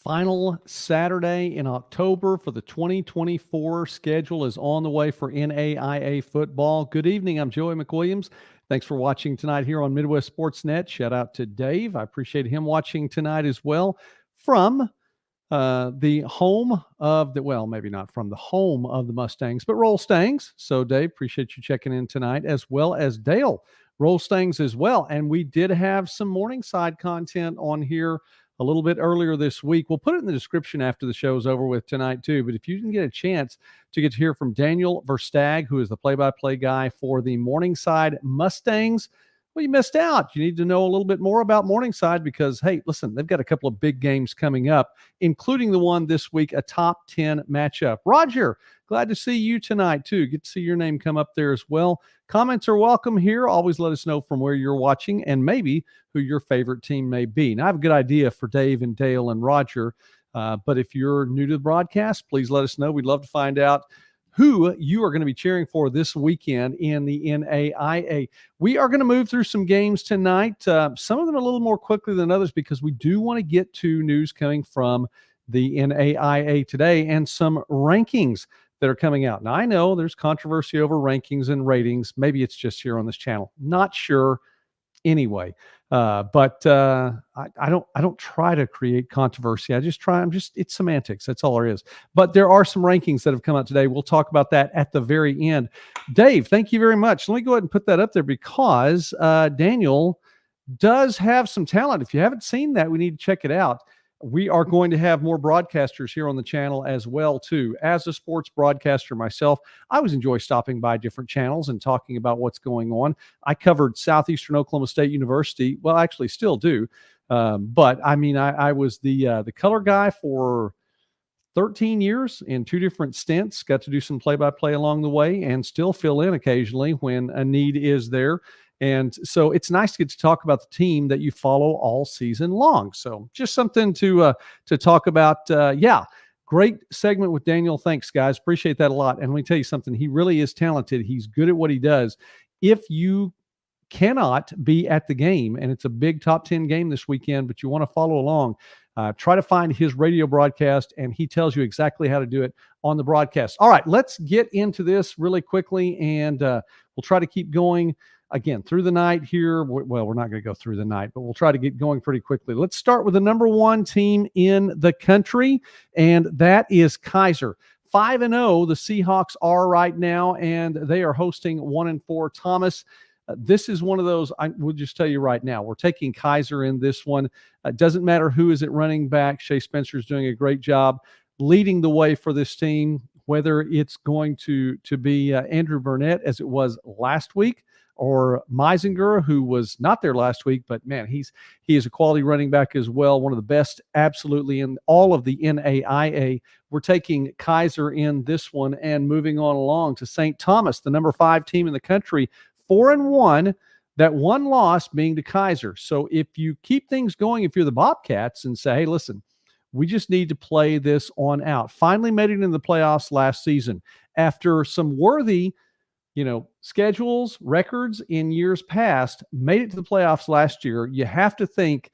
Final Saturday in October for the 2024 schedule is on the way for NAIA football. Good evening. I'm Joey McWilliams. Thanks for watching tonight here on Midwest Sports Net. Shout out to Dave. I appreciate him watching tonight as well from the home of the, well, maybe not from the home of the Mustangs, but Roll Stangs. So, Dave, appreciate you checking in tonight, as well as Dale, Roll Stangs as well. And we did have some Morningside content on here a little bit earlier this week. We'll put it in the description after the show's over with tonight, too. But if you can get a chance to get to hear from Daniel Verstag, who is the play-by-play guy for the Morningside Mustangs, well, you missed out. You need to know a little bit more about Morningside because, hey, listen, they've got a couple of big games coming up, including the one this week, a top 10 matchup. Roger, glad to see you tonight, too. Get to see your name come up there as well. Comments are welcome here. Always let us know from where you're watching and maybe who your favorite team may be. Now, I have a good idea for Dave and Dale and Roger, but if you're new to the broadcast, please let us know. We'd love to find out who you are going to be cheering for this weekend in the NAIA. We are going to move through some games tonight, some of them a little more quickly than others because we do want to get to news coming from the NAIA today and some rankings that are coming out. Now, I know there's controversy over rankings and ratings. Maybe it's just here on this channel. Not sure. Anyway, but I don't try to create controversy. It's semantics. That's all there is. But there are some rankings that have come out today. We'll talk about that at the very end. Dave, thank you very much. Let me go ahead and put that up there because Daniel does have some talent. If you haven't seen that, we need to check it out. We are going to have more broadcasters here on the channel as well, too. As a sports broadcaster myself, I always enjoy stopping by different channels and talking about what's going on. I covered Southeastern Oklahoma State University. Well, I actually still do. But, I mean, I was the color guy for 13 years in two different stints. Got to do some play-by-play along the way and still fill in occasionally when a need is there. And so it's nice to get to talk about the team that you follow all season long. So just something to talk about. Great segment with Daniel. Thanks, guys. Appreciate that a lot. And let me tell you something. He really is talented. He's good at what he does. If you cannot be at the game, and it's a big top 10 game this weekend, but you want to follow along, try to find his radio broadcast, and he tells you exactly how to do it on the broadcast. All right, let's get into this really quickly, and we'll try to keep going again through the night here. Well, we're not going to go through the night, but we'll try to get going pretty quickly. Let's start with the number one team in the country, and that is Kaiser. 5-0, the Seahawks are right now, and they are hosting 1-4 Thomas. This is one of those, I will just tell you right now, we're taking Kaiser in this one. It doesn't matter who is at running back. Shea Spencer is doing a great job leading the way for this team, whether it's going to be Andrew Burnett as it was last week, or Meisinger, who was not there last week, but man, he is a quality running back as well. One of the best absolutely in all of the NAIA. We're taking Kaiser in this one and moving on along to St. Thomas, the number 5 team in the country, 4-1, that one loss being to Kaiser. So if you keep things going, if you're the Bobcats and say, hey, listen, we just need to play this on out. Finally made it in the playoffs last season after some worthy schedules, records in years past, made it to the playoffs last year. You have to think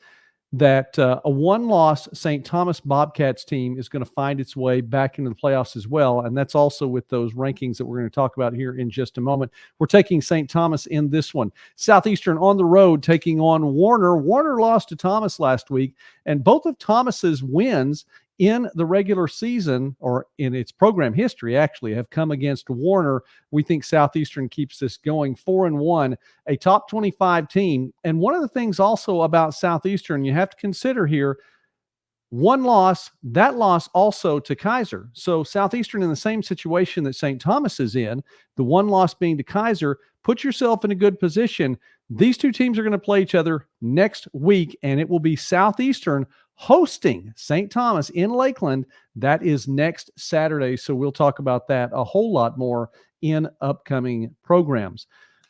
that a one-loss St. Thomas Bobcats team is going to find its way back into the playoffs as well, and that's also with those rankings that we're going to talk about here in just a moment. We're taking St. Thomas in this one. Southeastern on the road taking on Warner. Warner lost to Thomas last week, and both of Thomas's wins in the regular season, or in its program history, actually, have come against Warner. We think Southeastern keeps this going 4-1, a top 25 team. And one of the things also about Southeastern you have to consider here, one loss, that loss also to Kaiser. So Southeastern in the same situation that St. Thomas is in, the one loss being to Kaiser. Put yourself in a good position. These two teams are going to play each other next week, and it will be Southeastern hosting St. Thomas in Lakeland. That is next Saturday, so we'll talk about that a whole lot more in upcoming programs.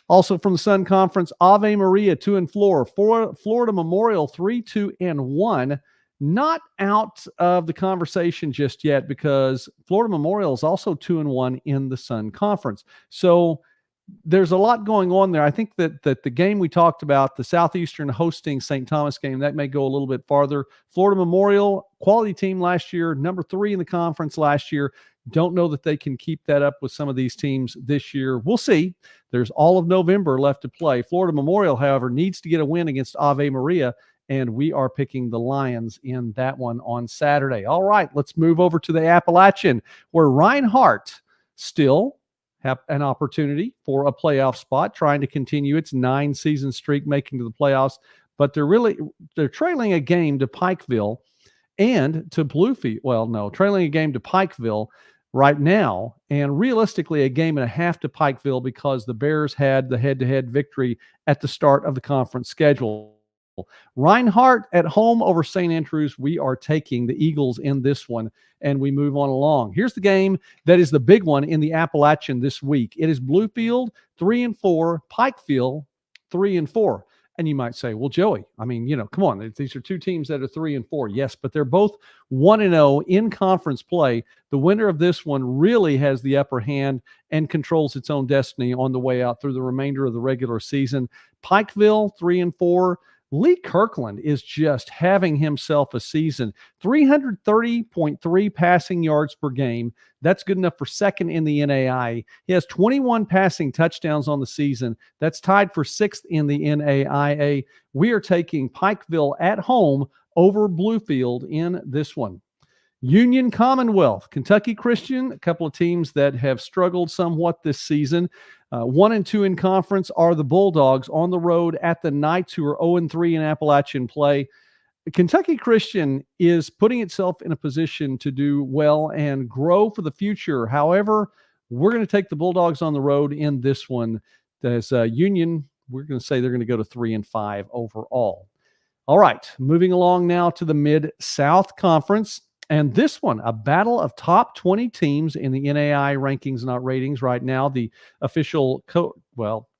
Also from the Sun Conference, Ave Maria 2-4, Florida Memorial 3-2-1. Not out of the conversation just yet because Florida Memorial is also 2-1 in the Sun Conference. So there's a lot going on there. I think that the game we talked about, the Southeastern hosting St. Thomas game, that may go a little bit farther. Florida Memorial, quality team last year, number 3 in the conference last year. Don't know that they can keep that up with some of these teams this year. We'll see. There's all of November left to play. Florida Memorial, however, needs to get a win against Ave Maria, and we are picking the Lions in that one on Saturday. All right, let's move over to the Appalachian, where Reinhardt still have an opportunity for a playoff spot, trying to continue its 9-season streak, making to the playoffs. But they're trailing a game to Pikeville and to Bluefield. Well, no, trailing a game to Pikeville right now, and realistically a game and a half to Pikeville because the Bears had the head-to-head victory at the start of the conference schedule. Reinhardt at home over St. Andrews. We are taking the Eagles in this one, and we move on along. Here's the game that is the big one in the Appalachian this week. It is Bluefield 3-4, Pikeville 3-4. And you might say, well, Joey, I mean, come on. These are two teams that are 3-4. Yes, but they're both 1-0 in conference play. The winner of this one really has the upper hand and controls its own destiny on the way out through the remainder of the regular season. Pikeville 3-4. Lee Kirkland is just having himself a season. 330.3 passing yards per game. That's good enough for second in the NAIA. He has 21 passing touchdowns on the season. That's tied for 6th in the NAIA. We are taking Pikeville at home over Bluefield in this one. Union Commonwealth, Kentucky Christian, a couple of teams that have struggled somewhat this season. 1-2 in conference are the Bulldogs on the road at the Knights, who are 0-3 in Appalachian play. Kentucky Christian is putting itself in a position to do well and grow for the future. However, we're going to take the Bulldogs on the road in this one. As Union, we're going to say they're going to go to 3-5 overall. All right, moving along now to the Mid-South Conference. And this one, a battle of top 20 teams in the NAIA rankings, not ratings right now. The official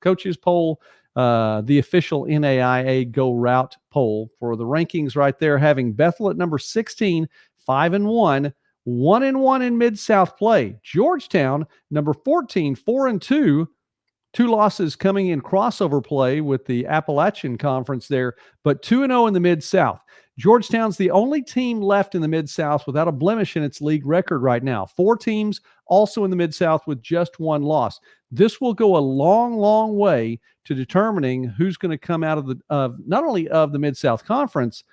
coaches poll, the official NAIA Go Route poll for the rankings right there, having Bethel at number 16, 5-1, 1-1 in Mid-South play. Georgetown, number 14, 4-2. 2 losses coming in crossover play with the Appalachian Conference there, but 2-0 in the Mid-South. Georgetown's the only team left in the Mid-South without a blemish in its league record right now. 4 teams also in the Mid-South with just 1 loss. This will go a long, long way to determining who's going to come out of not only of the Mid-South Conference,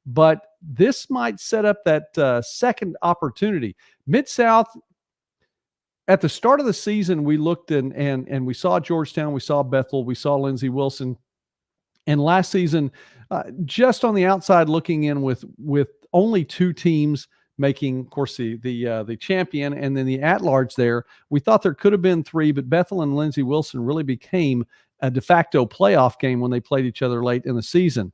but this might set up that second opportunity. Mid-South, at the start of the season, we looked and we saw Georgetown, we saw Bethel, we saw Lindsey Wilson. And last season, just on the outside looking in with only 2 teams making, of course, the champion and then the at-large there, we thought there could have been 3, but Bethel and Lindsey Wilson really became a de facto playoff game when they played each other late in the season.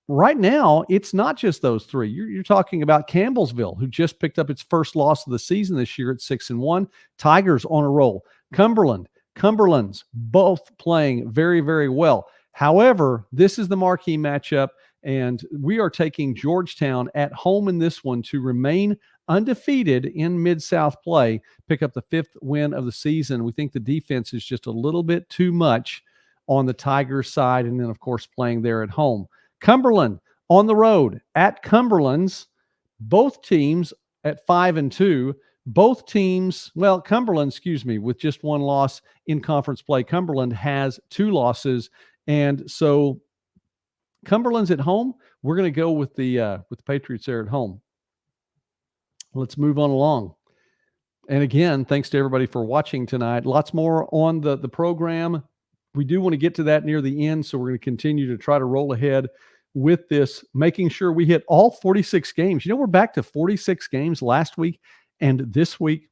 Right now, it's not just those 3. You're talking about Campbellsville, who just picked up its first loss of the season this year at 6-1. Tigers on a roll. Cumberland's both playing very, very well. However, this is the marquee matchup, and we are taking Georgetown at home in this one to remain undefeated in Mid-South play, pick up the 5th win of the season. We think the defense is just a little bit too much on the Tigers side, and then, of course, playing there at home. Cumberland on the road at Cumberland's, both teams at 5-2. Both teams, Cumberland, with just 1 loss in conference play. Cumberland has 2 losses. And so Cumberland's at home. We're going to go with the Patriots there at home. Let's move on along. And again, thanks to everybody for watching tonight. Lots more on the program. We do want to get to that near the end, so we're going to continue to try to roll ahead with this, making sure we hit all 46 games. We're back to 46 games last week, and this week,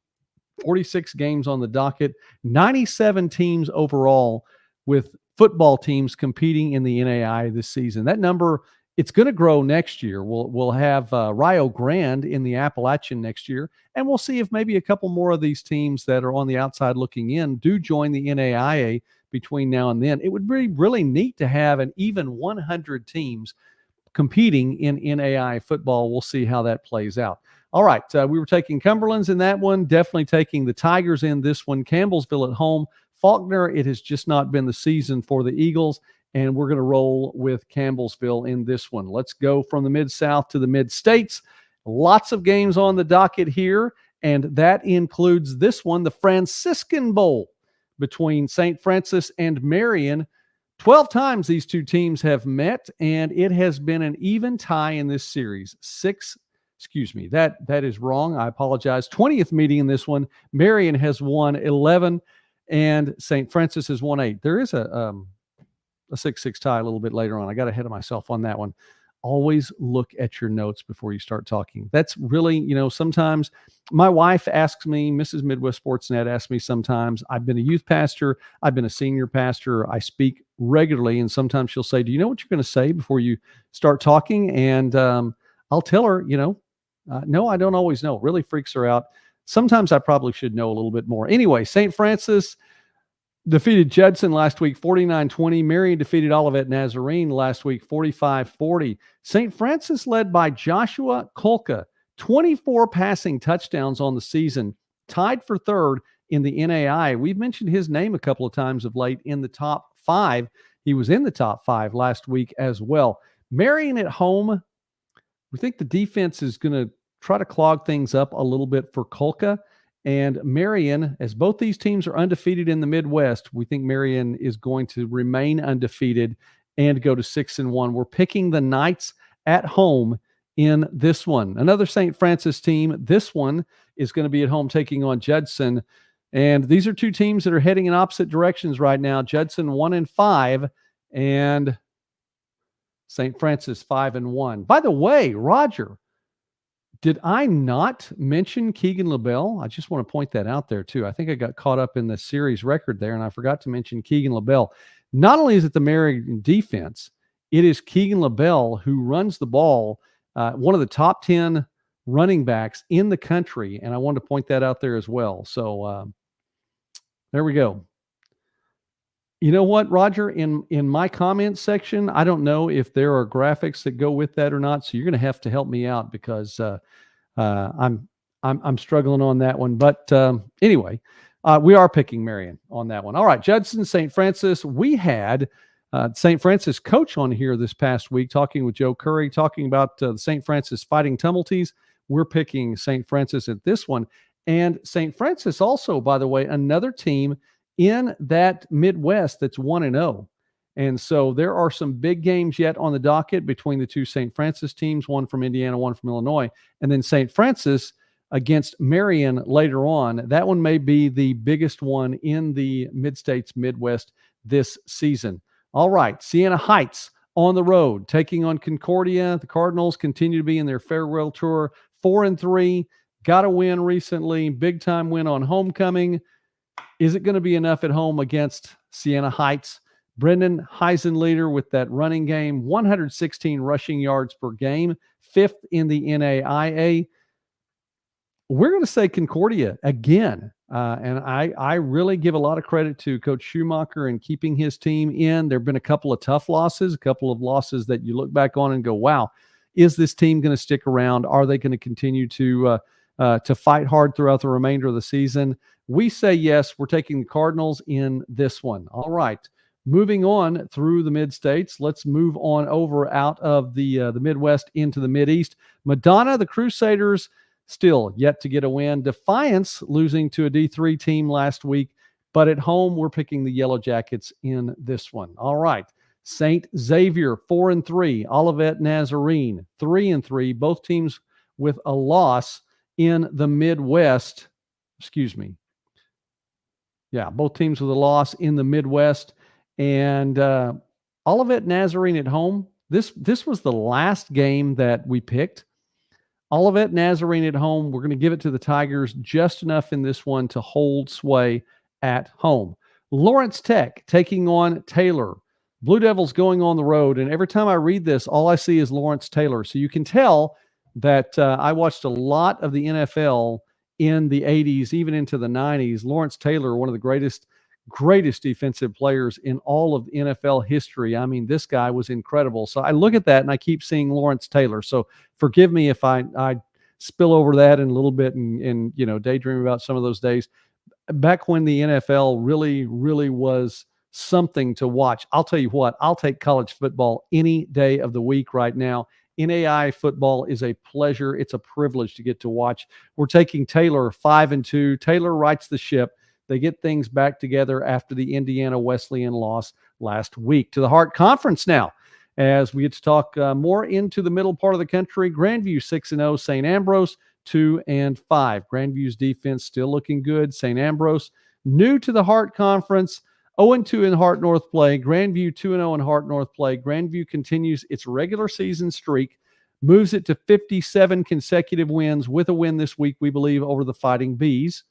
46 games on the docket, 97 teams overall, with football teams competing in the NAIA this season. That number, it's going to grow next year. We'll have Rio Grande in the Appalachian next year, and we'll see if maybe a couple more of these teams that are on the outside looking in do join the NAIA between now and then. It would be really neat to have an even 100 teams competing in NAIA football. We'll see how that plays out. All right, we were taking Cumberland's in that one, definitely taking the Tigers in this one. Campbellsville at home, Faulkner. It has just not been the season for the Eagles, and we're going to roll with Campbellsville in this one. Let's go from the Mid-South to the Mid-States. Lots of games on the docket here, and that includes this one, the Franciscan Bowl between St. Francis and Marion. 12 times these two teams have met, and it has been an even tie in this series. That is wrong. I apologize. 20th meeting in this one. Marion has won 11, and St. Francis has won 8. There is a 6-6 tie a little bit later on. I got ahead of myself on that one. Always look at your notes before you start talking. That's really, sometimes my wife asks me, Mrs. Midwest Sportsnet asks me sometimes, I've been a youth pastor, I've been a senior pastor, I speak regularly, and sometimes she'll say, do you know what you're going to say before you start talking? And I'll tell her, no, I don't always know. It really freaks her out. Sometimes I probably should know a little bit more. Anyway, St. Francis defeated Judson last week 49-20. Marion defeated Olivet Nazarene last week 45-40. St. Francis led by Joshua Kolka, 24 passing touchdowns on the season, tied for third in the NAIA. We've mentioned his name a couple of times of late in the top 5. He was in the top 5 last week as well. Marion at home, we think the defense is going to try to clog things up a little bit for Kolka. And Marion, as both these teams are undefeated in the Midwest, we think Marion is going to remain undefeated and go to 6-1. We're picking the Knights at home in this one. Another St. Francis team. This one is going to be at home taking on Judson. And these are two teams that are heading in opposite directions right now. Judson 1-5 and St. Francis 5-1. By the way, Roger, did I not mention Keegan LaBelle? I just want to point that out there, too. I think I got caught up in the series record there, and I forgot to mention Keegan LaBelle. Not only is it the Marion defense, it is Keegan LaBelle who runs the ball, one of the top 10 running backs in the country, and I wanted to point that out there as well. So there we go. You know what, Roger? In my comments section, I don't know if there are graphics that go with that or not, so you're going to help me out because I'm struggling on that one. But anyway, we are picking Marion on that one. All right, Judson, St. Francis. We had St. Francis coach on here this past week talking with Joe Curry, talking about the St. Francis Fighting Tumulties. We're picking St. Francis at this one. And St. Francis also, by the way, another team in that Midwest that's 1-0. And so there are some big games yet on the docket between the two St. Francis teams, one from Indiana, one from Illinois, and then St. Francis against Marion later on. That one may be the biggest one in the Mid-States Midwest this season. All right, Siena Heights on the road, taking on Concordia. The Cardinals continue to be in their farewell tour, 4-3, got a win recently, big-time win on homecoming. Is it going to be enough at home against Siena Heights? Brendan Heisenleder with that running game, 116 rushing yards per game, 5th in the NAIA. We're going to say Concordia again. And I really give a lot of credit to Coach Schumacher and keeping his team in. There have been a couple of tough losses, a couple of losses that you look back on and go, wow, is this team going to stick around? Are they going to continue to fight hard throughout the remainder of the season? We say yes. We're taking the Cardinals in this one. All right. Moving on through the mid-states, let's move on over out of the Midwest into the Mideast. Madonna, the Crusaders, still yet to get a win. Defiance losing to a D3 team last week, but at home we're picking the Yellow Jackets in this one. All right. St. Xavier 4-3, Olivet Nazarene 3-3, both teams with a loss in the Midwest. Excuse me. Yeah, both teams with a loss in the Midwest. And Olivet Nazarene at home. This was the last game that we picked. Olivet Nazarene at home. We're going to give it to the Tigers just enough in this one to hold sway at home. Lawrence Tech taking on Taylor. Blue Devils going on the road. And every time I read this, all I see is Lawrence Taylor. So you can tell that I watched a lot of the NFL in the 80s, even into the 90s. Lawrence Taylor, one of the greatest defensive players in all of NFL history. I mean, this guy was incredible. So I look at that and I keep seeing Lawrence Taylor. So forgive me if I spill over that in a little bit and daydream about some of those days. back when the NFL really, really was something to watch. I'll tell you what, I'll take college football any day of the week right now. NAIA football is a pleasure. It's a privilege to get to watch. We're taking Taylor 5-2. Taylor rights the ship. They get things back together after the Indiana Wesleyan loss last week. To the Hart Conference now, as we get to talk more into the middle part of the country. Grandview 6-0, St. Ambrose 2-5. Grandview's defense still looking good. St. Ambrose new to the Hart Conference, 0-2 in Hart North play. Grandview 2-0 in Hart North play. Grandview continues its regular season streak, moves it to 57 consecutive wins with a win this week, we believe, over the Fighting Bees.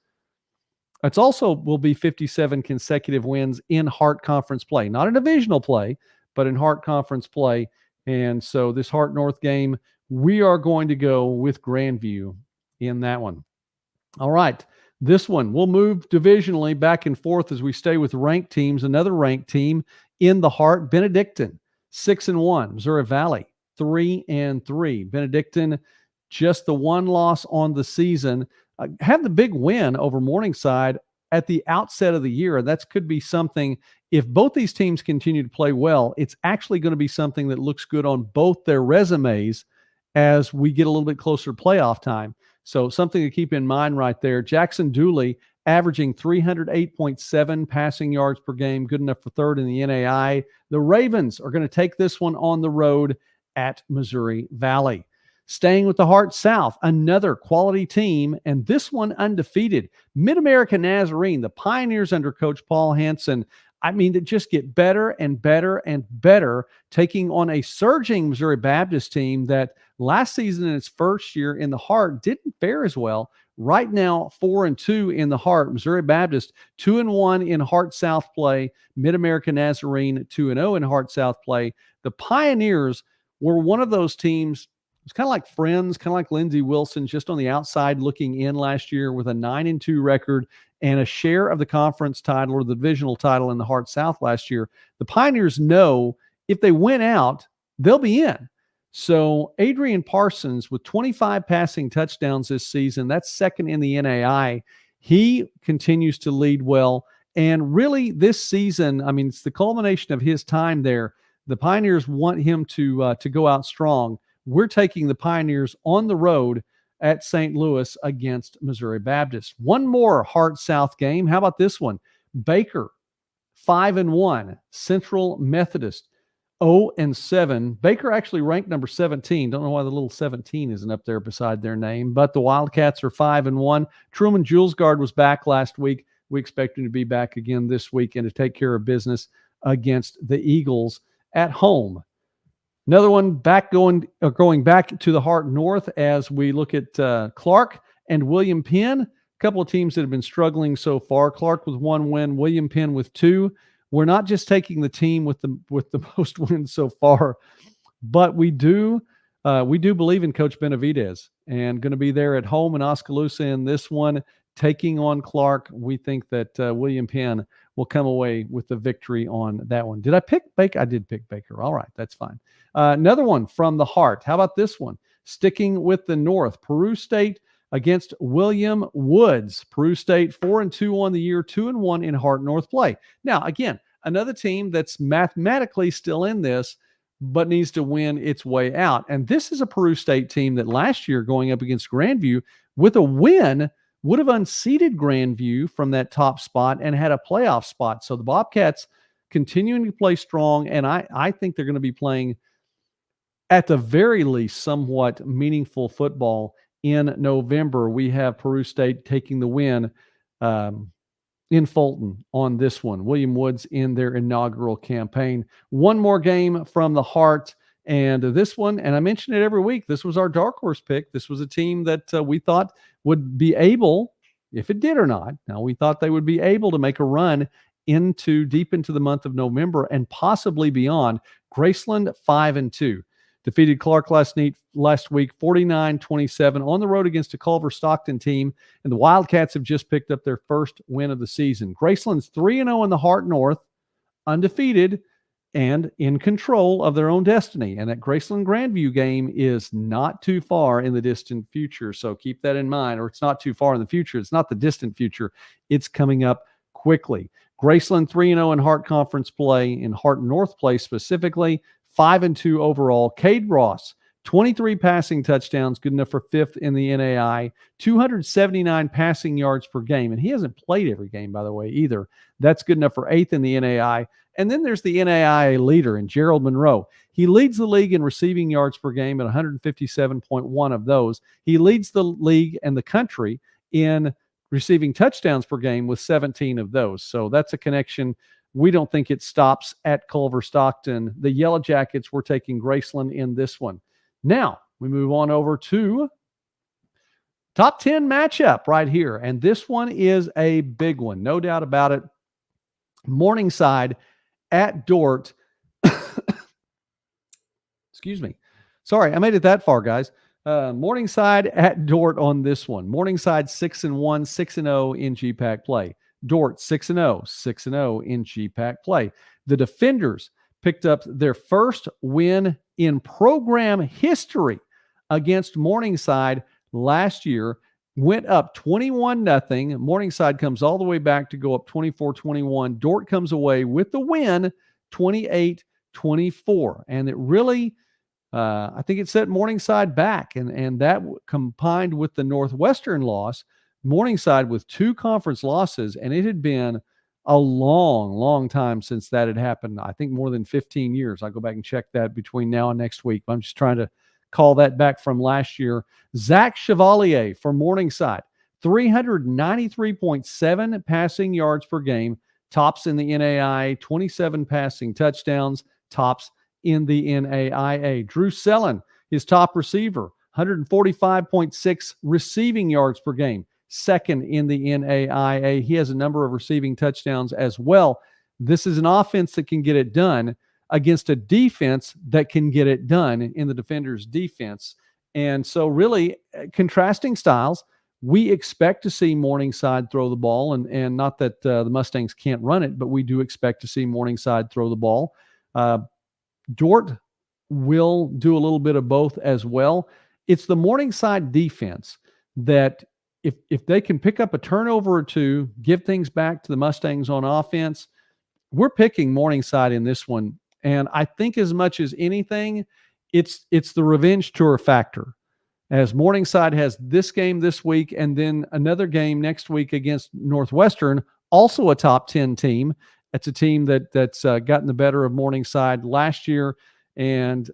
It's also will be 57 consecutive wins in Hart Conference play, not a divisional play, but in Hart Conference play. And so this Hart North game, we are going to go with Grandview in that one. All right. This one, we'll move divisionally back and forth as we stay with ranked teams. Another ranked team in the Hart, Benedictine, 6-1. Missouri Valley, 3-3. Benedictine, just the one loss on the season. Had the big win over Morningside at the outset of the year. That could be something, if both these teams continue to play well, it's actually going to be something that looks good on both their resumes as we get a little bit closer to playoff time. So something to keep in mind right there. Jackson Dooley averaging 308.7 passing yards per game, good enough for third in the NAIA. The Ravens are going to take this one on the road at Missouri Valley. Staying with the Hart South, another quality team, and this one undefeated. Mid-America Nazarene, the Pioneers under Coach Paul Hansen. I mean, they just get better and better and better, taking on a surging Missouri Baptist team that last season in its first year in the Hart didn't fare as well. Right now, 4-2 in the Hart. Missouri Baptist, 2-1 in Hart South play. Mid-America Nazarene, 2-0 in Hart South play. The Pioneers were one of those teams. It's kind of like Friends, kind of like Lindsey Wilson, just on the outside looking in last year with a 9-2 record and a share of the conference title or the divisional title in the Hart South last year. The Pioneers know if they win out, they'll be in. So Adrian Parsons with 25 passing touchdowns this season, that's second in the NAIA. He continues to lead well. And really this season, I mean, it's the culmination of his time there. The Pioneers want him to go out strong. We're taking the Pioneers on the road at St. Louis against Missouri Baptist. One more Hart South game. How about this one? Baker, 5-1. Central Methodist, 0-7. Baker actually ranked number 17. Don't know why the little 17 isn't up there beside their name, but the Wildcats are 5-1. Truman Julesgaard was back last week. We expect him to be back again this week and to take care of business against the Eagles at home. Another one going back to the Hart North as we look at Clark and William Penn. A couple of teams that have been struggling so far. Clark with 1 win, William Penn with 2. We're not just taking the team with the most wins so far, but we do believe in Coach Benavidez and going to be there at home in Oskaloosa in this one, taking on Clark. We think that William Penn will come away with the victory on that one. Did I pick Baker? I did pick Baker. All right, that's fine. Another one from the Hart. How about this one? Sticking with the North, Peru State against William Woods. Peru State 4-2 on the year, 2-1 in Hart North play. Now, again, another team that's mathematically still in this, but needs to win its way out. And this is a Peru State team that last year going up against Grandview with a win would have unseated Grandview from that top spot and had a playoff spot. So the Bobcats continuing to play strong, and I think they're going to be playing, at the very least, somewhat meaningful football in November. We have Peru State taking the win in Fulton on this one. William Woods in their inaugural campaign. One more game from the Hart. And this one, and I mention it every week, this was our dark horse pick. This was a team that we thought would be able, if it did or not, now we thought they would be able to make a run deep into the month of November and possibly beyond. Graceland 5-2. Defeated Clark last week 49-27 on the road against a Culver Stockton team, and the Wildcats have just picked up their first win of the season. Graceland's 3-0 in the Hart North, undefeated and in control of their own destiny. And that Graceland Grandview game is not too far in the distant future. So keep that in mind, or it's not too far in the future. It's not the distant future. It's coming up quickly. Graceland 3-0 in Hart Conference play, in Hart North play specifically, 5-2 overall. Cade Ross, 23 passing touchdowns, good enough for fifth in the NAI, 279 passing yards per game. And he hasn't played every game, by the way, either. That's good enough for eighth in the NAI. And then there's the NAIA leader in Gerald Monroe. He leads the league in receiving yards per game at 157.1 of those. He leads the league and the country in receiving touchdowns per game with 17 of those. So that's a connection. We don't think it stops at Culver Stockton. The Yellow Jackets were taking Graceland in this one. Now we move on over to top 10 matchup right here. And this one is a big one, no doubt about it. Morningside at Dordt. Excuse me. Sorry, I made it that far, guys. Morningside at Dordt on this one. Morningside 6-1, 6-0 in GPAC play. Dordt 6-0, 6-0 in GPAC play. The Defenders picked up their first win in program history against Morningside last year. Went up 21-0. Morningside comes all the way back to go up 24-21. Dordt comes away with the win, 28-24. And it really, I think it set Morningside back. And that combined with the Northwestern loss, Morningside with 2 conference losses, and it had been a long time since that had happened. I think more than 15 years. I'll go back and check that between now and next week. I'm just trying to call that back from last year. Zach Chevalier for Morningside, 393.7 passing yards per game, tops in the NAIA, 27 passing touchdowns, tops in the NAIA. Drew Sellen, his top receiver, 145.6 receiving yards per game, second in the NAIA. He has a number of receiving touchdowns as well. This is an offense that can get it done against a defense that can get it done in the Defenders' defense. And so really contrasting styles. We expect to see Morningside throw the ball, and not that the Mustangs can't run it, but we do expect to see Morningside throw the ball. Dordt will do a little bit of both as well. It's the Morningside defense that if they can pick up a turnover or two, give things back to the Mustangs on offense, we're picking Morningside in this one. And I think as much as anything, it's the revenge tour factor. As Morningside has this game this week and then another game next week against Northwestern, also a top 10 team. It's a team that's gotten the better of Morningside last year and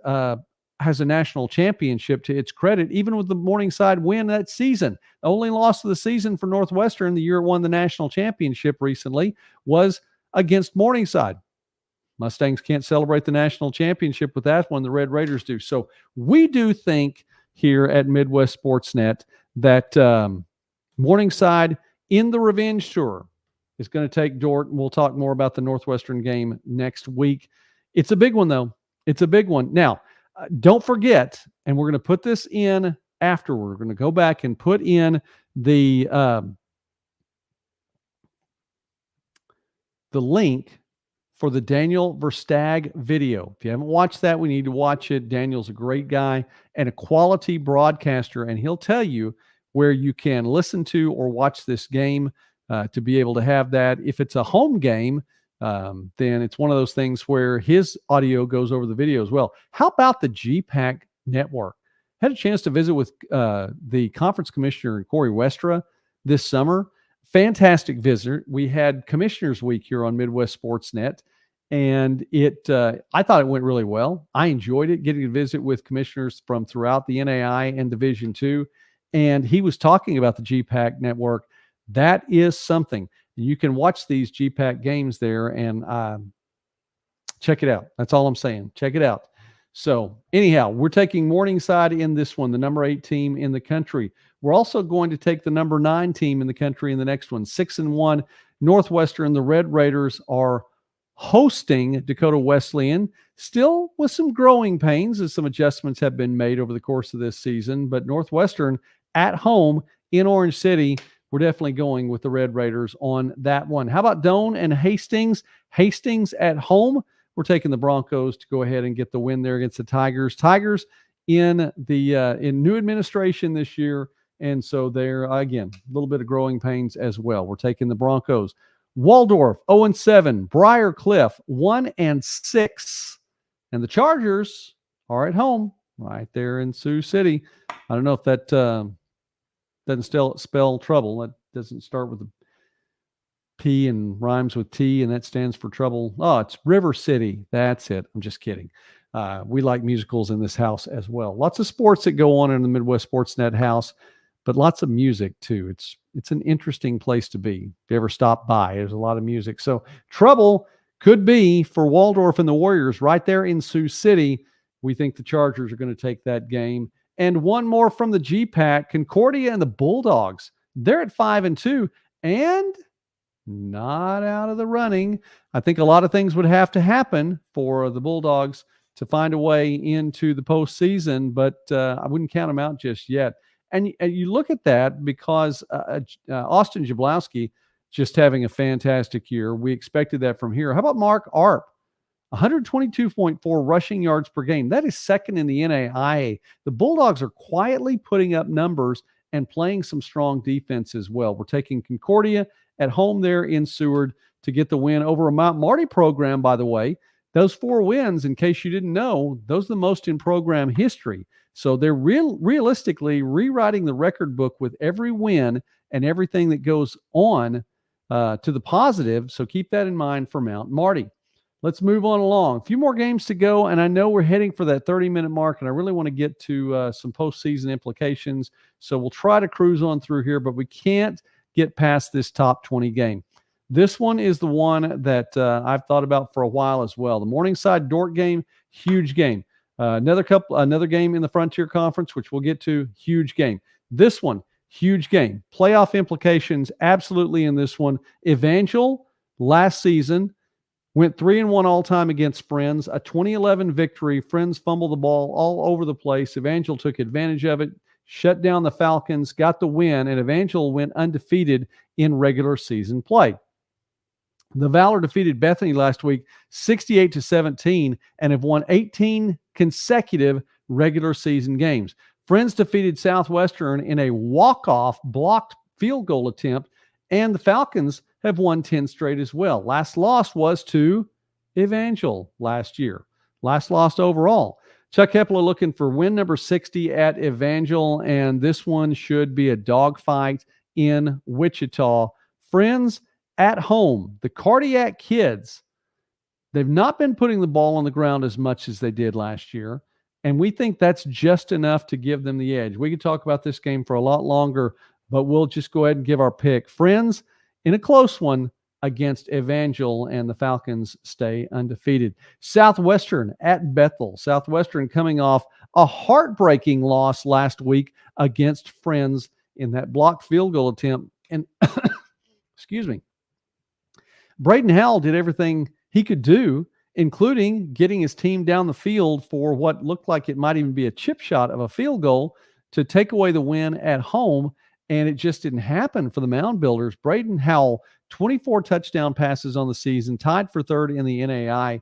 has a national championship to its credit, even with the Morningside win that season. The only loss of the season for Northwestern, the year it won the national championship recently, was against Morningside. Mustangs can't celebrate the national championship with that one. The Red Raiders do. So we do think here at Midwest Sportsnet that Morningside in the revenge tour is going to take Dordt. And we'll talk more about the Northwestern game next week. It's a big one, though. It's a big one. Now, don't forget, and we're going to put this in after. We're going to go back and put in the link for the Daniel Verstag video. If you haven't watched that, we need to watch it. Daniel's a great guy and a quality broadcaster, and he'll tell you where you can listen to or watch this game to be able to have that. If it's a home game, then it's one of those things where his audio goes over the video as well. How about the GPAC network? Had a chance to visit with the conference commissioner, Corey Westra, this summer. Fantastic visit. We had Commissioners Week here on Midwest Sportsnet, and I thought it went really well. I enjoyed it, getting to visit with commissioners from throughout the NAI and Division II, and he was talking about the GPAC network. That is something. You can watch these GPAC games there and check it out. That's all I'm saying. Check it out. So anyhow, we're taking Morningside in this one, the number 8 team in the country. We're also going to take the number 9 team in the country in the next one, 6-1. Northwestern, the Red Raiders, are hosting Dakota Wesleyan, still with some growing pains as some adjustments have been made over the course of this season. But Northwestern at home in Orange City, we're definitely going with the Red Raiders on that one. How about Doane and Hastings? Hastings at home. we're taking the Broncos to go ahead and get the win there against the Tigers. Tigers in new administration this year, and so they're, again, a little bit of growing pains as well. We're taking the Broncos. Waldorf 0-7, Briar Cliff 1-6, and the Chargers are at home right there in Sioux City. I don't know if that doesn't spell trouble. That doesn't start with a P and rhymes with T, and that stands for trouble. Oh, it's River City. That's it. I'm just kidding. We like musicals in this house as well. Lots of sports that go on in the Midwest Sportsnet house, but lots of music too. It's an interesting place to be. If you ever stop by, there's a lot of music. So trouble could be for Waldorf and the Warriors right there in Sioux City. We think the Chargers are going to take that game. And one more from the GPAC, Concordia and the Bulldogs. They're at 5-2 and not out of the running. I think a lot of things would have to happen for the Bulldogs to find a way into the postseason, but I wouldn't count them out just yet. And you look at that because Austin Jablowski just having a fantastic year. We expected that from here. How about Mark Arp? 122.4 rushing yards per game. That is second in the NAIA. The Bulldogs are quietly putting up numbers and playing some strong defense as well. We're taking Concordia at home there in Seward to get the win over a Mount Marty program, by the way. Those 4 wins, in case you didn't know, those are the most in program history. So they're realistically rewriting the record book with every win and everything that goes on to the positive. So keep that in mind for Mount Marty. Let's move on along. A few more games to go, and I know we're heading for that 30-minute mark, and I really want to get to some postseason implications. So we'll try to cruise on through here, but we can't get past this top 20 game. This one is the one that I've thought about for a while as well. The Morningside Dork game, huge game. Another game in the Frontier Conference, which we'll get to, huge game. This one, huge game. Playoff implications, absolutely in this one. Evangel, last season, went 3-1 all-time against Friends. A 2011 victory. Friends fumbled the ball all over the place. Evangel took advantage of it, shut down the Falcons, got the win, and Evangel went undefeated in regular season play. The Valor defeated Bethany last week 68-17 and have won 18 consecutive regular season games. Friends defeated Southwestern in a walk-off blocked field goal attempt, and the Falcons have won 10 straight as well. Last loss was to Evangel last year. Last loss overall. Chuck Hepler looking for win number 60 at Evangel, and this one should be a dogfight in Wichita. Friends at home, the Cardiac Kids, they've not been putting the ball on the ground as much as they did last year, and we think that's just enough to give them the edge. We could talk about this game for a lot longer, but we'll just go ahead and give our pick. Friends in a close one against Evangel, and the Falcons stay undefeated. Southwestern at Bethel. Southwestern coming off a heartbreaking loss last week against Friends in that blocked field goal attempt. And excuse me. Braden Howell did everything he could do, including getting his team down the field for what looked like it might even be a chip shot of a field goal to take away the win at home, and it just didn't happen for the Mound Builders. Braden Howell, 24 touchdown passes on the season, tied for third in the NAI.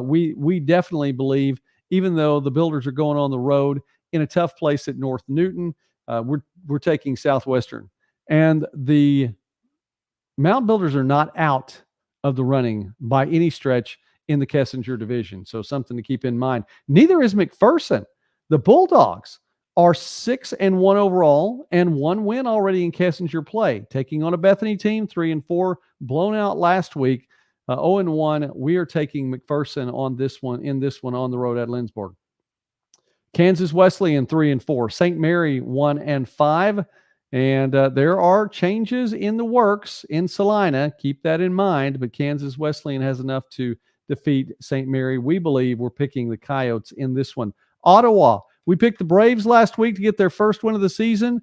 We definitely believe, even though the Builders are going on the road in a tough place at North Newton, we're taking Southwestern. And the Mound Builders are not out of the running by any stretch in the Kessinger division. So something to keep in mind. Neither is McPherson. The Bulldogs are 6-1 overall and 1 win already in Kessinger play, taking on a Bethany team, 3-4, blown out last week, 0-1. We are taking McPherson on this one on the road at Lindsborg. Kansas Wesleyan 3-4, St. Mary 1-5. And there are changes in the works in Salina. Keep that in mind. But Kansas Wesleyan has enough to defeat St. Mary. We believe we're picking the Coyotes in this one. Ottawa. We picked the Braves last week to get their first win of the season.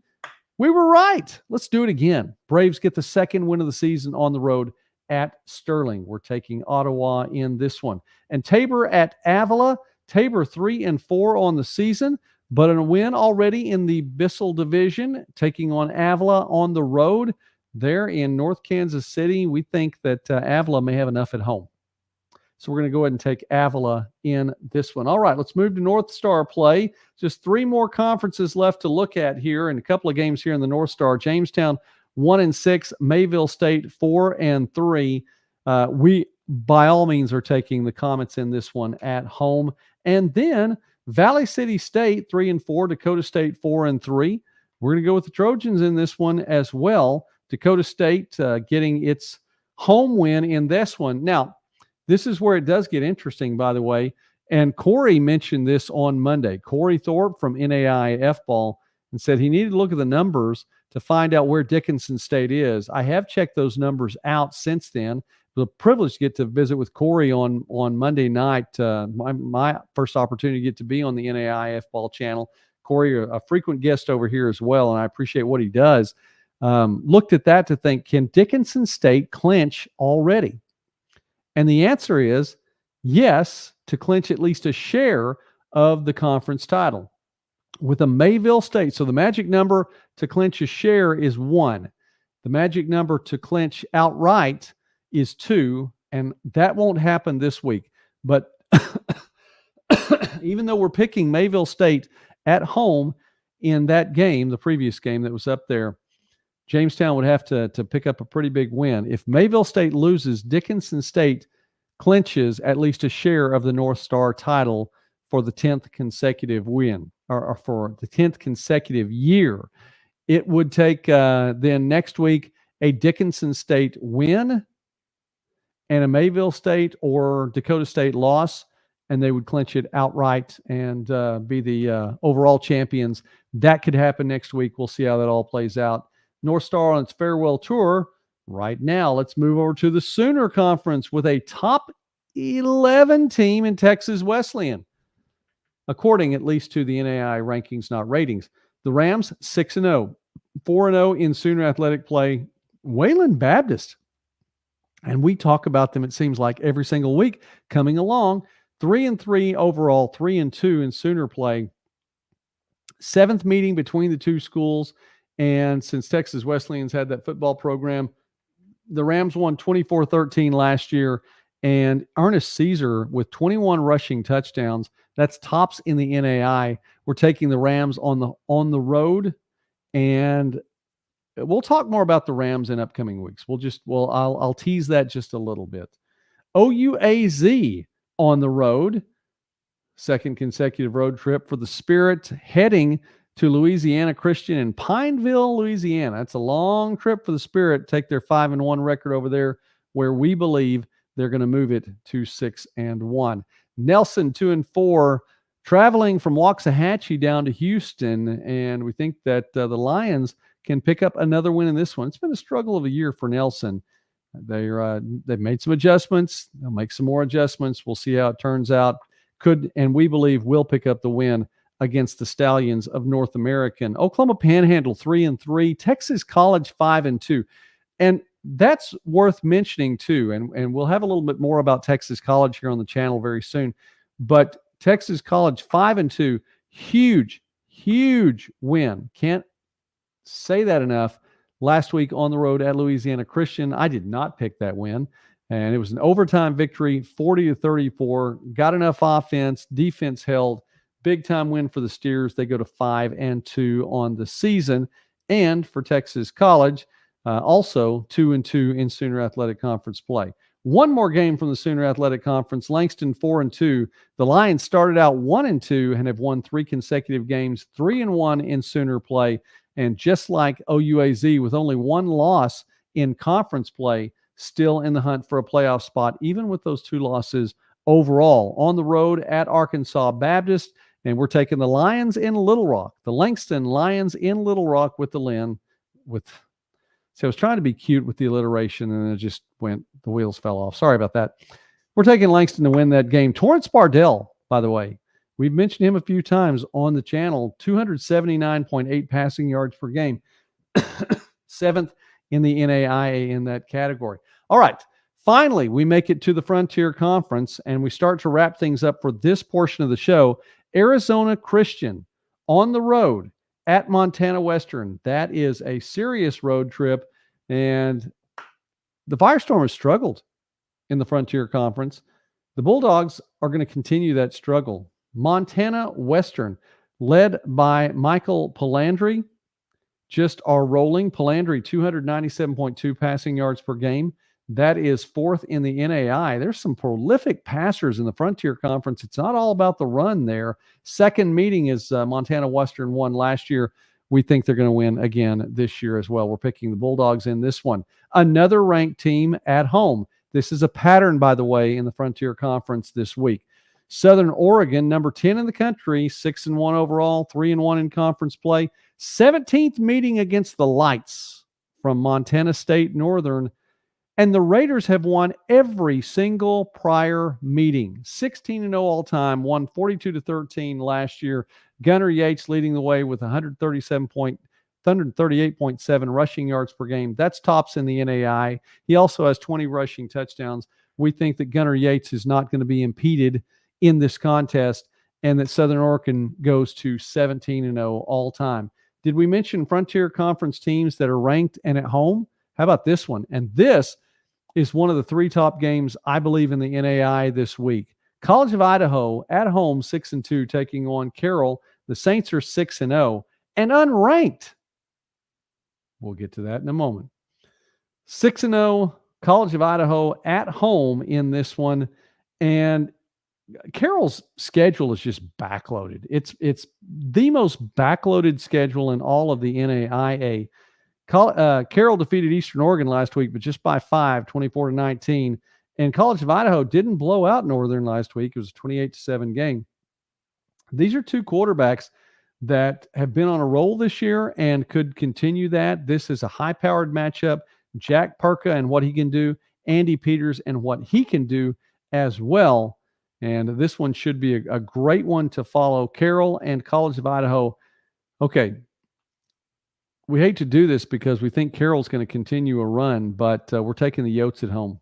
We were right. Let's do it again. Braves get the second win of the season on the road at Sterling. We're taking Ottawa in this one. And Tabor at Avila. Tabor 3-4 on the season, but a win already in the Bissell division, taking on Avila on the road there in North Kansas City. We think that Avila may have enough at home. So we're going to go ahead and take Avila in this one. All right, let's move to North Star play. Just 3 more conferences left to look at here, and a couple of games here in the North Star. Jamestown 1-6, Mayville State 4-3. We by all means are taking the Comets in this one at home, and then Valley City State 3-4, Dakota State 4-3. We're going to go with the Trojans in this one as well. Dakota State getting its home win in this one. Now, this is where it does get interesting, by the way. And Corey mentioned this on Monday. Corey Thorpe from NAIA F-ball and said he needed to look at the numbers to find out where Dickinson State is. I have checked those numbers out since then. It was a privilege to get to visit with Corey on Monday night. My first opportunity to get to be on the NAIA F-ball channel. Corey, a frequent guest over here as well, and I appreciate what he does. Looked at that to think, can Dickinson State clinch already? And the answer is yes, to clinch at least a share of the conference title with a Mayville State. So the magic number to clinch a share is 1. The magic number to clinch outright is 2, and that won't happen this week. But even though we're picking Mayville State at home in that game, the previous game that was up there, Jamestown would have to pick up a pretty big win. If Mayville State loses, Dickinson State clinches at least a share of the North Star title for the 10th consecutive win, or for the 10th consecutive year. It would take then next week a Dickinson State win and a Mayville State or Dakota State loss, and they would clinch it outright and be the overall champions. That could happen next week. We'll see how that all plays out. North Star on its farewell tour right now. Let's move over to the Sooner Conference with a top 11 team in Texas Wesleyan, according at least to the NAIA rankings, not ratings. The Rams 6-0, 4-0 in Sooner athletic play. Wayland Baptist, and we talk about them, it seems like, every single week, coming along. 3-3 overall, 3-2 in Sooner play. 7th meeting between the two schools. And since Texas Wesleyan's had that football program, the Rams won 24-13 last year. And Ernest Caesar with 21 rushing touchdowns. That's tops in the NAI. We're taking the Rams on the road. And we'll talk more about the Rams in upcoming weeks. I'll tease that just a little bit. OUAZ on the road. 2nd consecutive road trip for the Spirit, heading to Louisiana Christian in Pineville, Louisiana. That's a long trip for the Spirit. Take their 5-1 record over there, where we believe they're going to move it to 6-1. Nelson 2-4, traveling from Waxahachie down to Houston, and we think that the Lions can pick up another win in this one. It's been a struggle of a year for Nelson. They've made some adjustments. They'll make some more adjustments. We'll see how it turns out. Could, and we believe will pick up the win against the Stallions of North American. Oklahoma Panhandle 3-3, Texas College 5-2. And that's worth mentioning too. And we'll have a little bit more about Texas College here on the channel very soon. But Texas College 5-2, huge, huge win. Can't say that enough. Last week on the road at Louisiana Christian, I did not pick that win. And it was an overtime victory, 40-34. Got enough offense, defense held. Big time win for the Steers. They go to 5-2 on the season. And for Texas College, also 2-2 in Sooner Athletic Conference play. One more game from the Sooner Athletic Conference. Langston 4-2. The Lions started out 1-2 and have won 3 consecutive games, 3-1 in Sooner play. And just like OUAZ, with only 1 loss in conference play, still in the hunt for a playoff spot, even with those 2 losses overall. On the road at Arkansas Baptist, and we're taking the Lions in Little Rock. The Langston Lions in Little Rock with the Lynn. So I was trying to be cute with the alliteration, and it just went, the wheels fell off. Sorry about that. We're taking Langston to win that game. Torrance Bardell, by the way, we've mentioned him a few times on the channel. 279.8 passing yards per game. 7th in the NAIA in that category. All right. Finally, we make it to the Frontier Conference, and we start to wrap things up for this portion of the show. Arizona Christian on the road at Montana Western. That is a serious road trip, and the Firestorm has struggled in the Frontier Conference. The Bulldogs are going to continue that struggle. Montana Western, led by Michael Palandri, just are rolling. Palandri, 297.2 passing yards per game. That is fourth in the NAI. There's some prolific passers in the Frontier Conference. It's not all about the run there. Second meeting is Montana Western won last year. We think they're going to win again this year as well. We're picking the Bulldogs in this one. Another ranked team at home. This is a pattern, by the way, in the Frontier Conference this week. Southern Oregon, number 10 in the country, 6-1 overall, 3-1 in conference play. 17th meeting against the Lights from Montana State Northern. And the Raiders have won every single prior meeting. 16-0 all time, won 42-13 last year. Gunnar Yates leading the way with 138.7 rushing yards per game. That's tops in the NAI. He also has 20 rushing touchdowns. We think that Gunnar Yates is not going to be impeded in this contest, and that Southern Oregon goes to 17-0 all time. Did we mention Frontier Conference teams that are ranked and at home? How about this one? And this is one of the three top games, I believe, in the NAI this week. College of Idaho at home, 6-2, taking on Carroll. The Saints are 6-0 and unranked. We'll get to that in a moment. 6-0, College of Idaho at home in this one. And Carroll's schedule is just backloaded. It's the most backloaded schedule in all of the NAIA. Carroll defeated Eastern Oregon last week, but just by 5, 24-19. And College of Idaho didn't blow out Northern last week. It was a 28-7 game. These are two quarterbacks that have been on a roll this year and could continue that. This is a high-powered matchup. Jack Perka and what he can do, Andy Peters and what he can do as well. And this one should be a great one to follow. Carroll and College of Idaho. Okay. We hate to do this because we think Carroll's going to continue a run, but we're taking the Yotes at home.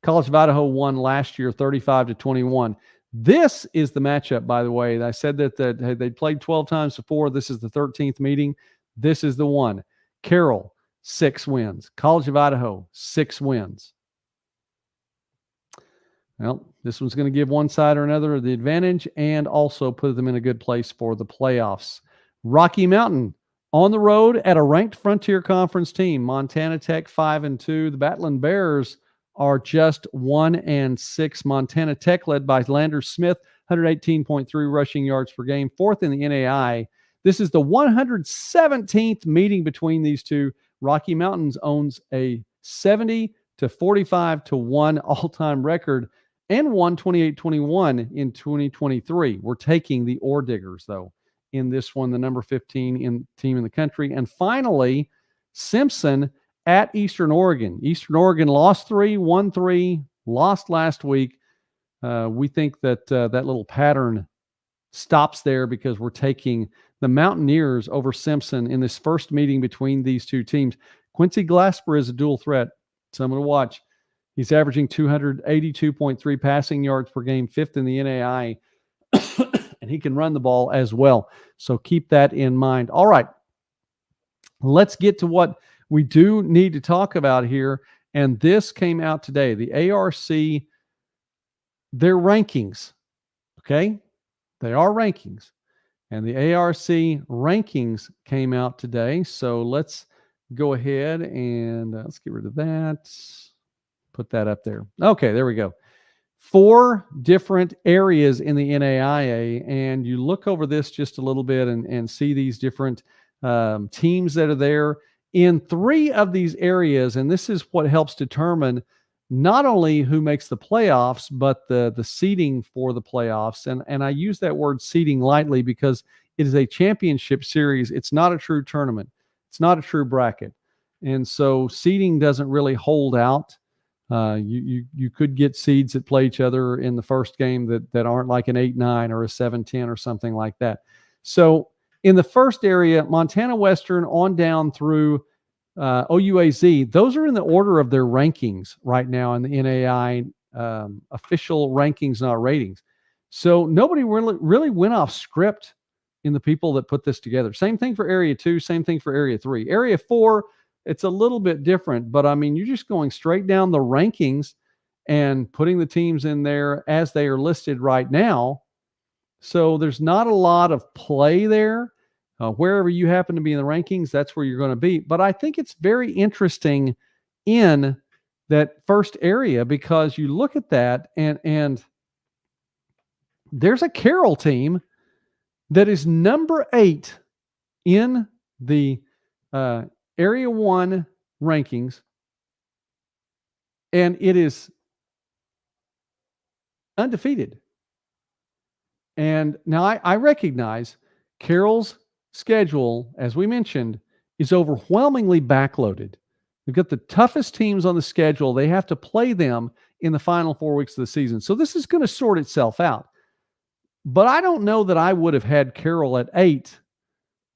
College of Idaho won last year 35-21. This is the matchup, by the way. I said that they played 12 times before. This is the 13th meeting. This is the one. Carroll, 6 wins. College of Idaho, 6 wins. Well, this one's going to give one side or another the advantage and also put them in a good place for the playoffs. Rocky Mountain on the road at a ranked Frontier Conference team. Montana Tech 5-2. The Battling Bears are just 1-6. Montana Tech led by Lander Smith, 118.3 rushing yards per game, fourth in the NAI. This is the 117th meeting between these two. Rocky Mountains owns a 70-45-1 all-time record and won 28-21 in 2023. We're taking the Ore Diggers, though, in this one, the number 15 team in the country. And finally, Simpson at Eastern Oregon. Eastern Oregon lost 3, won 3, lost last week. We think that that little pattern stops there because we're taking the Mountaineers over Simpson in this first meeting between these two teams. Quincy Glasper is a dual threat. Someone to watch. He's averaging 282.3 passing yards per game, fifth in the NAI, and he can run the ball as well. So keep that in mind. All right, let's get to what we do need to talk about here. And this came out today. The ARC, their rankings, okay? They are rankings. And the ARC rankings came out today. So let's go ahead and let's get rid of that. Put that up there. Okay, there we go. 4 different areas in the NAIA, and you look over this just a little bit and see these different teams that are there in 3 of these areas, and this is what helps determine not only who makes the playoffs, but the seeding for the playoffs. And I use that word seeding lightly because it is a championship series. It's not a true tournament. It's not a true bracket. And so seeding doesn't really hold out. You could get seeds that play each other in the first game that aren't like an 8-9 or a 7-10 or something like that. So in the first area, Montana Western on down through OUAZ, those are in the order of their rankings right now in the NAI official rankings, not ratings. So nobody really went off script in the people that put this together. Same thing for Area 2, same thing for Area 3. Area 4, it's a little bit different, but I mean, you're just going straight down the rankings, and putting the teams in there as they are listed right now. So there's not a lot of play there. Wherever you happen to be in the rankings, that's where you're going to be. But I think it's very interesting in that first area, because you look at that and there's a Carroll team that is number 8 in the Area 1 rankings, and it is undefeated. And now I recognize Carroll's schedule, as we mentioned, is overwhelmingly backloaded. We've got the toughest teams on the schedule. They have to play them in the final 4 weeks of the season. So this is going to sort itself out. But I don't know that I would have had Carroll at 8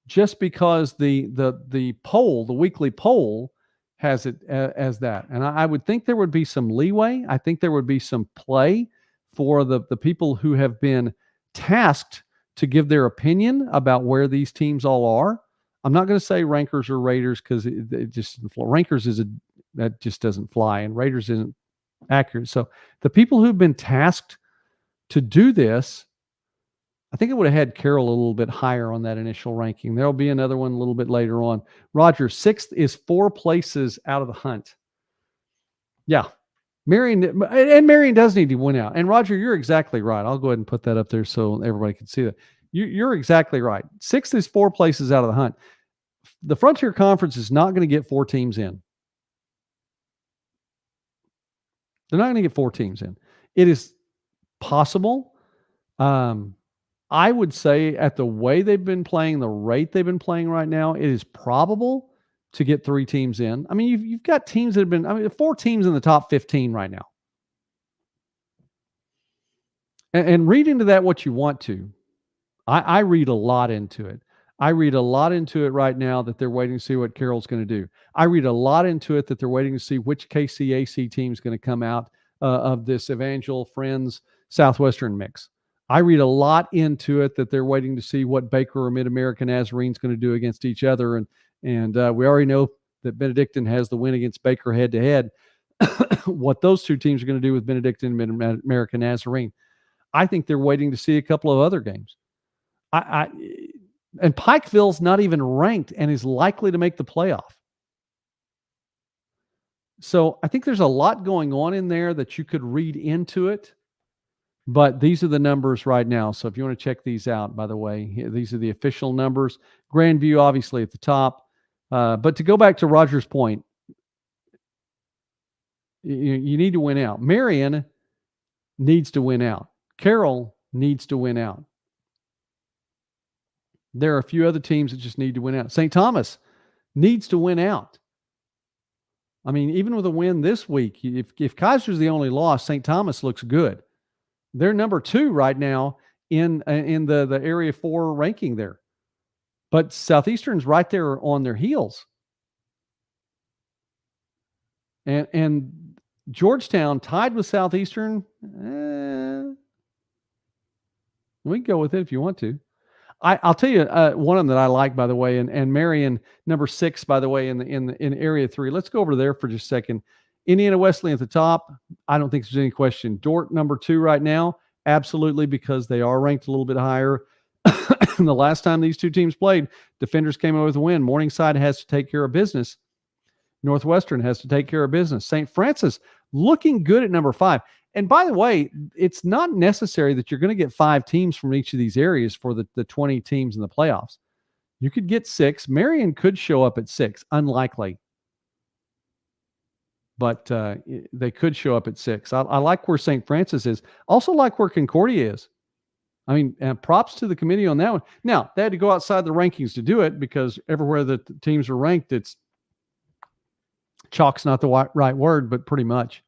just because the poll, the weekly poll, has it as that. And I would think there would be some leeway. I think there would be some play for the people who have been tasked to give their opinion about where these teams all are. I'm not going to say Rankers or Raiders, because it just Rankers that just doesn't fly, and Raiders isn't accurate. So the people who've been tasked to do this, I think it would have had Carroll a little bit higher on that initial ranking. There'll be another one a little bit later on. Roger, 6th is 4 places out of the hunt. Yeah. Marion does need to win out. And Roger, you're exactly right. I'll go ahead and put that up there so everybody can see that. You're exactly right. 6th is 4 places out of the hunt. The Frontier Conference is not going to get 4 teams in. They're not going to get 4 teams in. It is possible. I would say, at the way they've been playing, the rate they've been playing right now, it is probable to get 3 teams in. I mean, you've got teams that have been, 4 teams in the top 15 right now. And read into that what you want to. I read a lot into it. I read a lot into it right now that they're waiting to see what Carroll's going to do. I read a lot into it that they're waiting to see which KCAC team is going to come out of this Evangel Friends Southwestern mix. I read a lot into it that they're waiting to see what Baker or Mid-American Nazarene's going to do against each other. And we already know that Benedictine has the win against Baker head-to-head. What those 2 teams are going to do with Benedictine and Mid-American Nazarene. I think they're waiting to see a couple of other games. And Pikeville's not even ranked and is likely to make the playoff. So I think there's a lot going on in there that you could read into it. But these are the numbers right now. So if you want to check these out, by the way, these are the official numbers. Grandview, obviously, at the top. But to go back to Roger's point, you need to win out. Marion needs to win out. Carroll needs to win out. There are a few other teams that just need to win out. St. Thomas needs to win out. I mean, even with a win this week, if Kaiser's the only loss, St. Thomas looks good. They're number 2 right now in the Area 4 ranking there. But Southeastern's right there on their heels. And Georgetown tied with Southeastern. We can go with it if you want to. I'll tell you one of them that I like, by the way, and Marion, number 6, by the way, in Area 3. Let's go over there for just a second. Indiana Wesleyan at the top. I don't think there's any question. Dort, number 2 right now. Absolutely, because they are ranked a little bit higher. The last time these 2 teams played, Defenders came away with a win. Morningside has to take care of business. Northwestern has to take care of business. St. Francis looking good at number 5. And by the way, it's not necessary that you're going to get 5 teams from each of these areas for the 20 teams in the playoffs. You could get 6. Marion could show up at 6. Unlikely. But they could show up at 6. I like where St. Francis is. Also like where Concordia is. I mean, props to the committee on that one. Now, they had to go outside the rankings to do it, because everywhere that the teams are ranked, it's chalk's not the right word, but pretty much.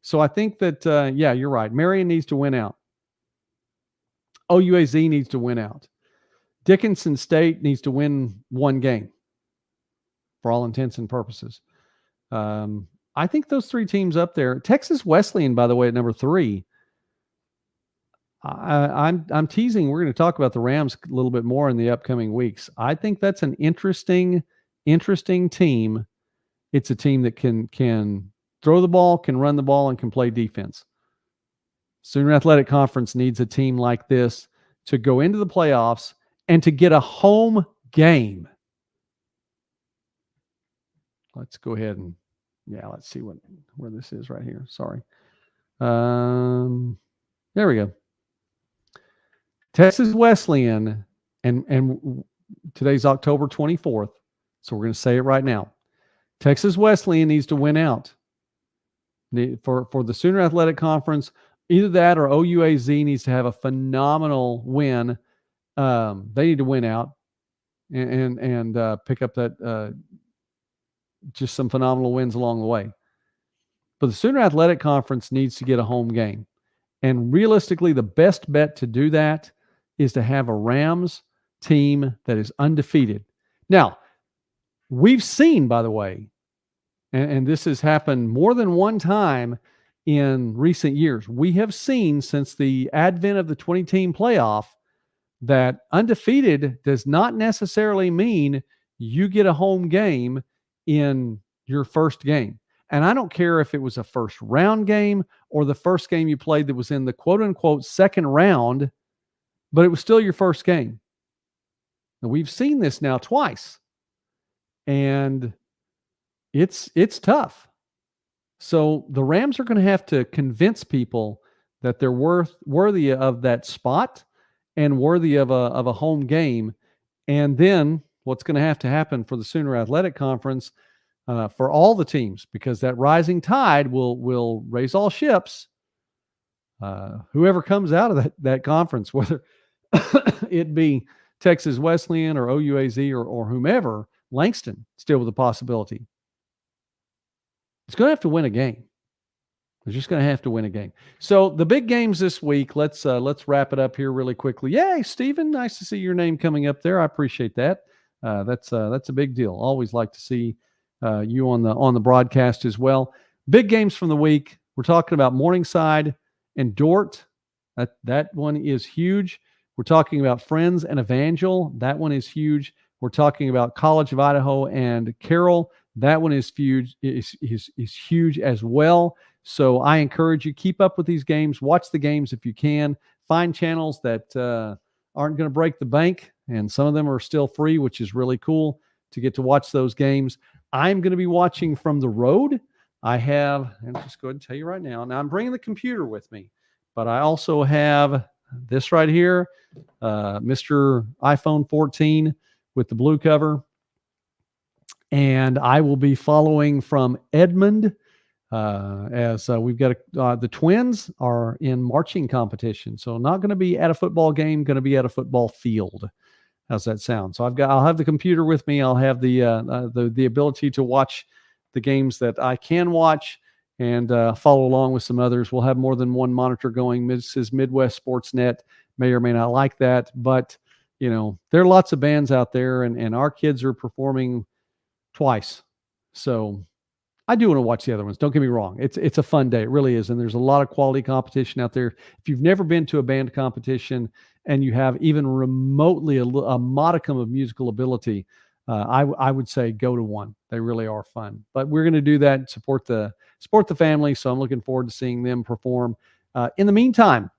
So I think that, yeah, you're right. Marion needs to win out. OUAZ needs to win out. Dickinson State needs to win 1 game for all intents and purposes. I think those 3 teams up there. Texas Wesleyan, by the way, at number 3. I'm teasing. We're going to talk about the Rams a little bit more in the upcoming weeks. I think that's an interesting team. It's a team that can throw the ball, can run the ball, and can play defense. Sooner Athletic Conference needs a team like this to go into the playoffs and to get a home game. Let's go ahead and, let's see where this is right here. Sorry. There we go. Texas Wesleyan, and today's October 24th, so we're going to say it right now. Texas Wesleyan needs to win out. For the Sooner Athletic Conference, either that or OUAZ needs to have a phenomenal win. They need to win out and pick up that just some phenomenal wins along the way. But the Sooner Athletic Conference needs to get a home game. And realistically, the best bet to do that is to have a Rams team that is undefeated. Now, we've seen, by the way, and this has happened more than one time in recent years, we have seen since the advent of the 20-team playoff that undefeated does not necessarily mean you get a home game in your first game. And I don't care if it was a first round game or the first game you played that was in the quote unquote second round, but it was still your first game. Now, we've seen this now twice, and it's tough. So the Rams are going to have to convince people that they're worthy of that spot and worthy of a home game. And then what's going to happen for the Sooner Athletic Conference, for all the teams, because that rising tide will raise all ships. Whoever comes out of that conference, whether it be Texas Wesleyan or OUAZ or whomever, Langston still with a possibility. It's going to have to win a game. They're just going to have to win a game. So the big games this week, let's wrap it up here really quickly. Yay, Stephen, nice to see your name coming up there. I appreciate that. That's a big deal. Always like to see you on the broadcast as well. Big games from the week. We're talking about Morningside and Dort. That one is huge. We're talking about Friends and Evangel. That one is huge. We're talking about College of Idaho and Carroll. That one is huge. Is huge as well. So I encourage you, keep up with these games. Watch the games if you can. Find channels that aren't going to break the bank, and some of them are still free, which is really cool to get to watch those games. I'm going to be watching from the road. I'll just go ahead and tell you right now. Now, I'm bringing the computer with me, but I also have this right here, Mr. iPhone 14 with the blue cover. And I will be following from Edmond as we've got the Twins are in marching competition. So not going to be at a football game, going to be at a football field. How's that sound? So I'll have the computer with me. I'll have the ability to watch the games that I can watch and follow along with some others. We'll have more than one monitor going. This is Midwest Sportsnet. May or may not like that, but there are lots of bands out there, and our kids are performing twice. So I do want to watch the other ones. Don't get me wrong. It's a fun day. It really is. And there's a lot of quality competition out there. If you've never been to a band competition and you have even remotely a modicum of musical ability, I would say go to one. They really are fun. But we're going to do that and support the family. So I'm looking forward to seeing them perform. In the meantime,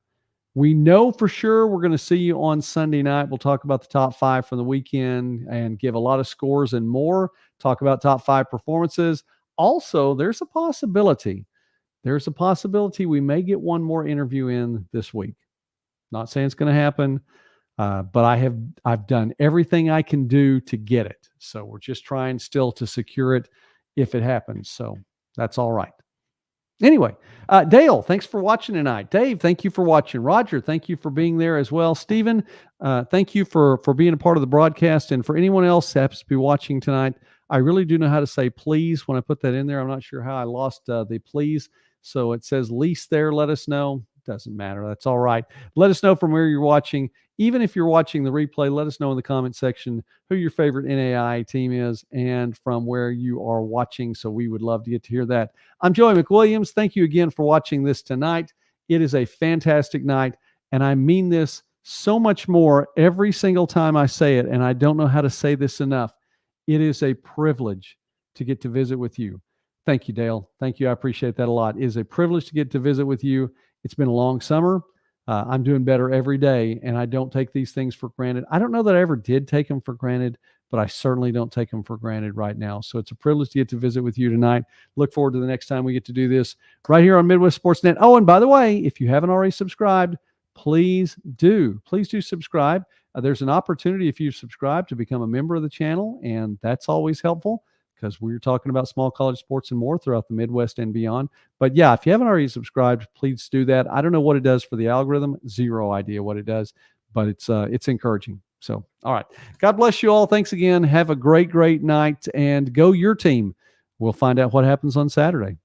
we know for sure we're going to see you on Sunday night. We'll talk about the top 5 from the weekend and give a lot of scores and more. Talk about top 5 performances. Also, there's a possibility we may get one more interview in this week. Not saying it's going to happen, but I've done everything I can do to get it. So we're just trying still to secure it if it happens. So that's all right. Anyway, Dale, thanks for watching tonight. Dave, thank you for watching. Roger, thank you for being there as well. Stephen, thank you for being a part of the broadcast. And for anyone else that happens to be watching tonight, I really do know how to say please when I put that in there. I'm not sure how I lost the please. So it says lease there. Let us know. Doesn't matter. That's all right. Let us know from where you're watching. Even if you're watching the replay, let us know in the comment section who your favorite NAIA team is and from where you are watching. So we would love to get to hear that. I'm Joey McWilliams. Thank you again for watching this tonight. It is a fantastic night, and I mean this so much more every single time I say it, and I don't know how to say this enough. It is a privilege to get to visit with you. Thank you, Dale. Thank you. I appreciate that a lot. It is a privilege to get to visit with you. It's been a long summer. I'm doing better every day, and I don't take these things for granted. I don't know that I ever did take them for granted, but I certainly don't take them for granted right now. So it's a privilege to get to visit with you tonight. Look forward to the next time we get to do this right here on Midwest Sportsnet. Oh, and by the way, if you haven't already subscribed, please do. Please do subscribe. There's an opportunity if you subscribe to become a member of the channel, and that's always helpful because we're talking about small college sports and more throughout the Midwest and beyond. But yeah, if you haven't already subscribed, please do that. I don't know what it does for the algorithm. Zero idea what it does, but it's encouraging. So, all right. God bless you all. Thanks again. Have a great, great night and go your team. We'll find out what happens on Saturday.